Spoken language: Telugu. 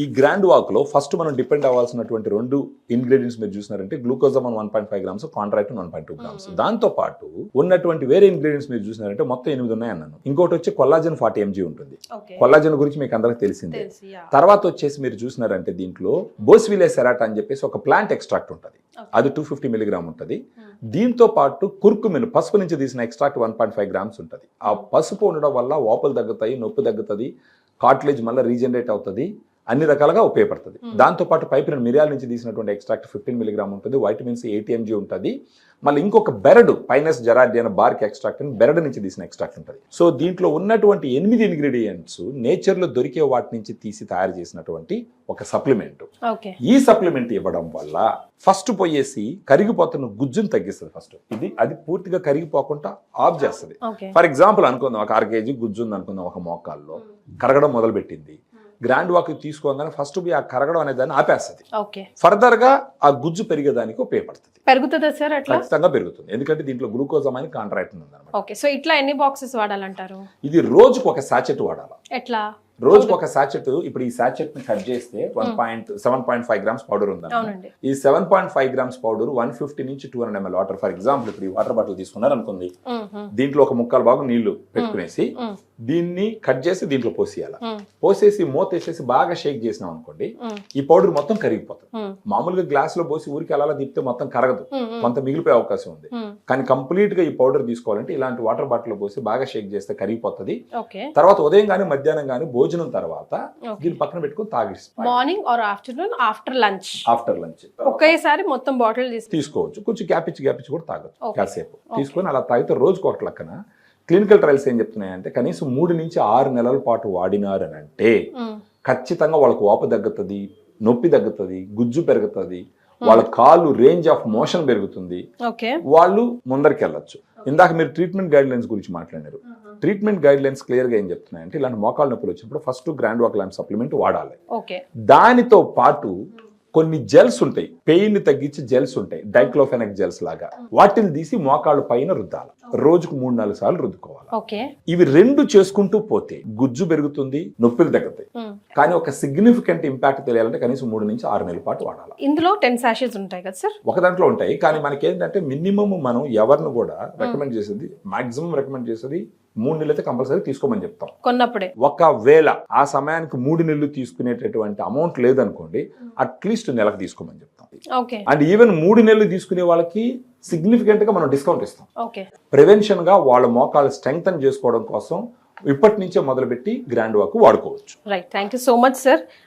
ఈ గ్రాండ్ వాక్ లో ఫస్ట్ మనం డిపెండ్ అవ్వాల్సినటువంటి 2 ఇంగ్రీడియంట్స్ మీరు చూసినారంటే గ్లూకోజామన్ 1.5 గ్రామ్స్, కాంట్రాక్టిన్ 1.2 గ్రామ్స్. దాంతో పాటు ఉన్నటువంటి వేరే ఇంగ్రీడియంట్స్ మీరు చూసినారంటే మొత్తం 8 ఉన్నాయి అన్నాను. ఇంకోటి వచ్చి కొల్లాజన్ 40 mg ఉంటుంది. కొల్లాజన్ గురించి మీకు అందరికి తెలిసిందే. తర్వాత వచ్చేసి మీరు చూసినారంటే దీంట్లో బోస్విలే సెరాటా అని చెప్పేసి ఒక ప్లాంట్ ఎక్స్ట్రాక్ట్ ఉంటుంది. అది 250 మిలీగ్రామ్ ఉంటుంది. దీంతో పాటు కుర్కుమిన్, పసుపు నుంచి తీసిన ఎక్స్ట్రాక్ట్ 1.5 గ్రామ్స్ ఉంటుంది. ఆ పసుపు ఉండడం వల్ల వాపులు తగ్గుతాయి, నొప్పి తగ్గుతుంది, కార్టిలేజ్ మళ్ళీ రీజనరేట్ అవుతుంది, అన్ని రకాలుగా ఉపయోగపడుతుంది. దాంతోపాటు పైపిరిన్ మిరియాల నుంచి తీసినటువంటి ఎక్స్ట్రాక్ట్ 15 మిలీగ్రామ్ ఉంటుంది. వైటమిన్స్ 80 mg ఉంటుంది. మళ్ళీ ఇంకొక బెరడు, పైనస్ జెరార్డియన్ బార్క్ ఎక్స్ట్రాక్ట్ అని బెరడు నుంచి తీసిన ఎక్స్ట్రాక్ట్ ఉంటుంది. సో దీంట్లో ఉన్నటువంటి 8 ఇంగ్రీడియంట్స్ నేచర్లో దొరికే వాటి నుంచి తీసి తయారు చేసినటువంటి ఒక సప్లిమెంట్. ఈ సప్లిమెంట్ ఇవ్వడం వల్ల ఫస్ట్ పోయేసి కరిగిపోతున్న గుజ్జును తగ్గిస్తుంది. ఫస్ట్ అది పూర్తిగా కరిగిపోకుండా ఆఫ్ చేస్తుంది. ఫర్ ఎగ్జాంపుల్ అనుకుందాం, ఒక 1 kg గుజ్జు ఉంది అనుకుందాం, ఒక మోకాల్లో కరగడం మొదలు పెట్టింది. గ్రాండ్ వాక్ తీసుకోగానే ఫస్ట్ ఆ కరగడం అనే దాన్ని ఆపేస్తుంది. ఫర్దర్ గా ఆ గుజ్జు పెరిగేదానికి ఉపయోగపడుతుంది. పెరుగుతుందా సార్? అట్లా ఖచ్చితంగా పెరుగుతుంది, ఎందుకంటే దీంట్లో గ్లూకోజామైన్ కాంట్రాక్టిన్ ఉంది అన్నమాట. ఓకే, సో ఇట్లా ఎన్ని బాక్సెస్ వాడాలంటారు? ఇది రోజుకు ఒక సాచెట్ వాడాలి. ఎట్లా? రోజుకు ఒక సాచెట్. ఇప్పుడు ఈ సాచెట్ ని కట్ చేస్తే 7.5 గ్రామ్స్ పౌడర్ ఉందండి. ఈ 7.5 గ్రామ్స్ పౌడర్ 150 నుంచి 200 ml వాటర్. ఫర్ ఎగ్జాంపుల్ ఇప్పుడు ఈ వాటర్ బాటిల్ తీసుకున్నారు అనుకుంది, దీంట్లో ఒక 1/4 భాగం నీళ్లు పెట్టుకునేసి దీన్ని కట్ చేసి దీంట్లో పోసేయాలి. పోసేసి మూత వేసేసి బాగా షేక్ చేసినాం అనుకోండి, ఈ పౌడర్ మొత్తం కరిగిపోతుంది. మామూలుగా గ్లాస్ లో పోసి ఊరికి అలా తిప్పితే మొత్తం కరగదు, కొంత మిగిలిపోయే అవకాశం ఉంది. కానీ కంప్లీట్ గా ఈ పౌడర్ తీసుకోవాలంటే ఇలాంటి వాటర్ బాటిల్ లో పోసి బాగా షేక్ చేస్తే కరిగిపోతుంది. తర్వాత ఉదయం గానీ మధ్యాహ్నం గానీ భోజనం తర్వాత దీన్ని పక్కన పెట్టుకుని తాగేసి morning or afternoon after lunch ఒకేసారి మొత్తం బాటిల్ తీసుకోవచ్చు. కొంచెం గ్యాప్ ఇచ్చి కూడా తాగొచ్చు. కాసేపు తీసుకొని అలా తాగితే రోజుకు ఒకటి లెక్కన. క్లినికల్ ట్రయల్స్ ఏం చెప్తున్నాయంటే కనీసం 3 నుంచి 6 నెలల పాటు వాడినారు అని అంటే ఖచ్చితంగా వాళ్ళకు వాపు తగ్గుతుంది, నొప్పి తగ్గుతుంది, గుజ్జు పెరుగుతుంది, వాళ్ళ కాళ్ళు రేంజ్ ఆఫ్ మోషన్ పెరుగుతుంది, వాళ్ళు ముందరికి వెళ్ళొచ్చు. ఇందాక మీరు ట్రీట్మెంట్ గైడ్ లైన్స్ గురించి మాట్లాడారు. ట్రీట్మెంట్ గైడ్ లైన్స్ క్లియర్ గా ఏం చెప్తున్నాయంటే ఇలాంటి మోకాళ్ళ నొప్పులు వచ్చినప్పుడు ఫస్ట్ గ్రాండ్ వాక్ లాంటి సప్లిమెంట్ వాడాలి. దానితో పాటు కొన్ని జెల్స్ ఉంటాయి, పెయిన్ ని తగ్గించే జెల్స్ ఉంటాయి, డైక్లోఫెనాక్ జెల్స్ లాగా. వాటిని తీసి మోకాళ్ళ పైన రుద్దాలి. రోజుకు 3-4 సార్లు రుద్దుకోవాలి. ఇవి 2 చేసుకుంటూ పోతే గుజ్జు పెరుగుతుంది, నొప్పులు తగ్గుతాయి. కానీ ఒక సిగ్నిఫికెంట్ ఇంపాక్ట్ తెలియాలంటే కనీసం 3 నుంచి 6 నెలల పాటు వాడాలి. ఇందులో 10 సాషెస్ ఉంటాయి కదా సార్? ఒక దాంట్లో ఉంటాయి, కానీ మనకి ఏంటంటే మినిమం మనం ఎవరిని కూడా రికమెండ్ చేసేది, మాక్సిమం రికమెండ్ చేసేది 3 నెలలు అయితే కంపల్సరీ తీసుకోమని చెప్తాం కొన్నప్పుడే. ఒకవేళ ఆ సమయానికి 3 నెలలు తీసుకునేటటువంటి అమౌంట్ లేదనుకోండి, అట్లీస్ట్ నెలకు తీసుకోమని చెప్తాం. అండ్ ఈవెన్ 3 నెలలు తీసుకునే వాళ్ళకి సిగ్నిఫికెంట్ గా మనం డిస్కౌంట్ ఇస్తాం. ప్రివెన్షన్ గా వాళ్ళ మోకాలు స్ట్రెంగ్తన్ చేసుకోవడం కోసం ఇప్పటి నుంచే మొదలుపెట్టి గ్రాండ్ వాక్ వాడుకోవచ్చు. Right, thank you so much sir.